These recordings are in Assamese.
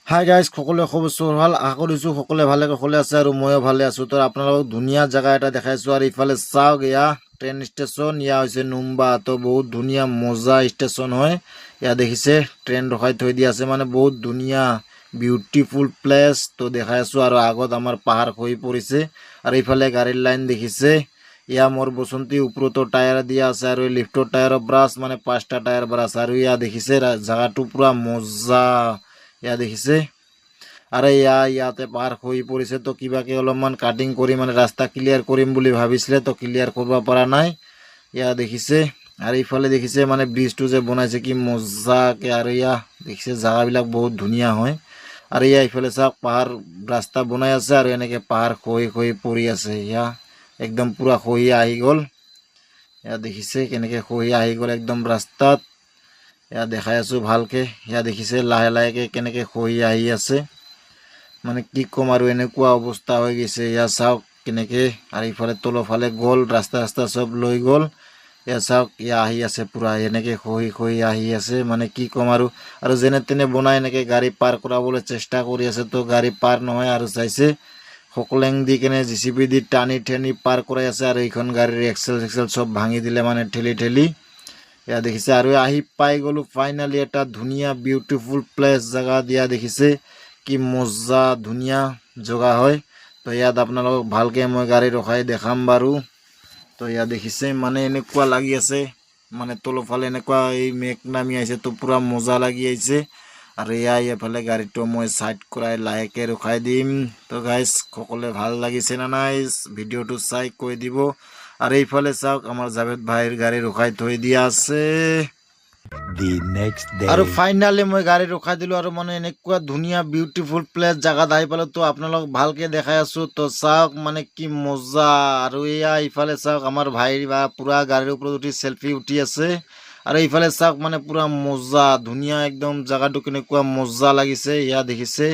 হাই গাইজ, সকলোৱে খবৰ ভাল। আশা কৰিছোঁ সকলোৱে ভালে আছে আৰু ময়ো ভালে আছোঁ। তো আপোনালোকক ধুনীয়া জেগা এটা দেখাইছোঁ আৰু ইফালে চাওক, এয়া ট্ৰেইন ষ্টেচন, ইয়া হৈছে নুম্বা। তো বহুত ধুনীয়া মজা ষ্টেচন হয়। ইয়া দেখিছে ট্ৰেইন ৰখাই থৈ দিয়া আছে, মানে বহুত ধুনীয়া বিউটিফুল প্লেচ তো দেখাই আছোঁ। আৰু আগত আমাৰ পাহাৰ হৈ পৰিছে আৰু ইফালে গাড়ীৰ লাইন দেখিছে। ইয়া মোৰ বসন্তী ওপৰতো টায়াৰ দিয়া আছে আৰু লিফ্টৰ টায়াৰৰ ব্ৰাছ, মানে 5টা টায়াৰ ব্ৰাছ। আৰু ইয়া দেখিছে জেগাটো পুৰা মজা। ইয়া দেখিছে আৰু ইয়াতে পাৰ হৈ পৰিছে। তো কিবাকে অলপমান কাটিং কৰি মানে ৰাস্তা ক্লিয়াৰ কৰিম বুলি ভাবিছিলে, তো ক্লিয়াৰ কৰিব পৰা নাই। ইয়া দেখিছে আৰু ইফালে দেখিছে মানে ব্ৰিজটো যে বনাইছে কি মজাকে। আৰু ইয়া দেখিছে জেগাবিলাক বহুত ধুনীয়া হয়। আৰু ইয়া ইফালে চাওক পাহাৰ ৰাস্তা বনাই আছে আৰু এনেকে পাহাৰ খহি পৰি আছে। ইয়া একদম পুৰা খহি আহি গ'ল। ইয়া দেখিছে কেনেকে খহি আহি গ'ল একদম ৰাস্তাত। ইয়া দেখাই আছোঁ ভালকে। ইয়া দেখিছে লাহে লাহেকে কেনেকে খহি আহি আছে, মানে কি ক'ম আৰু এনেকুৱা অৱস্থা হৈ গৈছে। ইয়া চাওক কেনেকে, আৰু ইফালে তলফালে গ'ল, ৰাস্তা চব লৈ গ'ল। ইয়া চাওক ইয়া আহি আছে পুৰা এনেকে খহি আহি আছে, মানে কি ক'ম আৰু যেনে তেনে বনাই এনেকে গাড়ী পাৰ কৰাবলৈ চেষ্টা কৰি আছে। তো গাড়ী পাৰ নহয় আৰু চাইছে সকলেং দি কেনে JCB দি টানি ঠেনি পাৰ কৰাই আছে। আৰু এইখন গাড়ীৰ এক্সেল চব ভাঙি দিলে, মানে ঠেলি। ইয়া দেখিছে আৰু আহি পাই গ'লো ফাইনালি এটা ধুনীয়া বিউটিফুল প্লেচ জেগা। দিয়া দেখিছে কি মজা ধুনীয়া জেগা হয়। তো ইয়াত আপোনালোকক ভালকে মই গাড়ী ৰখাই দেখাম বাৰু। তো ইয়াত দেখিছে মানে এনেকুৱা লাগি আছে, মানে তলফালে এনেকুৱা এই মেঘ নামি আহিছে, তো পুৰা মজা লাগি আহিছে। আৰু এইফালে গাড়ীটো মই চাইড কৰাই লাহেকে ৰখাই দিম। তো গাইজ সকলোৱে ভাল লাগিছে না নাই ভিডিঅ'টো চাই কৈ দিব। আৰু এইফালে চাওক আমাৰ জাভেদ ভাইৰ গাড়ী ৰখাই থৈ দিয়া আছে। আৰু ফাইনালি মই গাড়ী ৰখাই দিলোঁ আৰু মানে এনেকুৱা ধুনীয়া বিউটিফুল প্লেচ জেগাত আহি পালোঁ। তো আপোনালোক ভালকে দেখাই আছোঁ। তো চাওক মানে কি মজা। আৰু ইফালে চাওক আমাৰ ভাই বা পুৰা গাড়ীৰ ওপৰত উঠি চেল্ফি উঠি আছে। আৰু ইফালে চাওক মানে পুৰা মজা ধুনীয়া একদম জেগাটো কেনেকুৱা মজা লাগিছে। ইয়া দেখিছে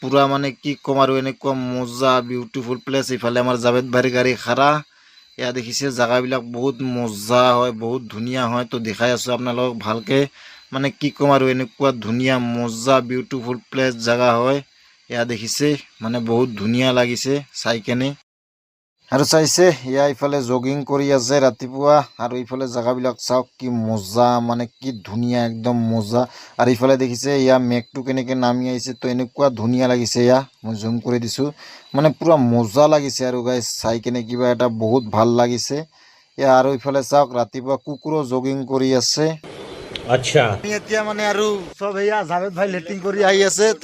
পুৰা মানে কি ক'ম আৰু এনেকুৱা মজা বিউটিফুল প্লেচ। ইফালে আমাৰ জাভেদ ভাইৰ গাড়ী খাৰা। ইয়া দেখিছে জেগাবিলাক বহুত মজা হয়, বহুত ধুনীয়া হয়। তো দেখাই আছোঁ আপোনালোকক ভালকে, মানে কি ক'ম আৰু এনেকুৱা ধুনীয়া মজা বিউটিফুল প্লেচ জেগা হয়। ইয়া দেখিছে মানে বহুত ধুনীয়া লাগিছে চাই কেনে। আৰু চাইছে ইয়া ইফালে জগিং কৰি আছে ৰাতিপুৱা। আৰু ইফালে জেগাবিলাক চাওক কি মজা, মানে কি ধুনীয়া একদম মজা। আৰু ইফালে দেখিছে ইয়া মেঘটো কেনেকে নামি আহিছে, তো এনেকুৱা ধুনীয়া লাগিছে। ইয়া মই জুম কৰি দিছোঁ, মানে পুৰা মজা লাগিছে আৰু গাইজ চাই কেনে কিবা এটা বহুত ভাল লাগিছে। ইয়া আৰু ইফালে চাওক ৰাতিপুৱা কুকুৰো জগিং কৰি আছে। আচ্ছা এতিয়া মানে আৰু চব এয়া জাভেদ ভাই লেটিং কৰি আহি আছে।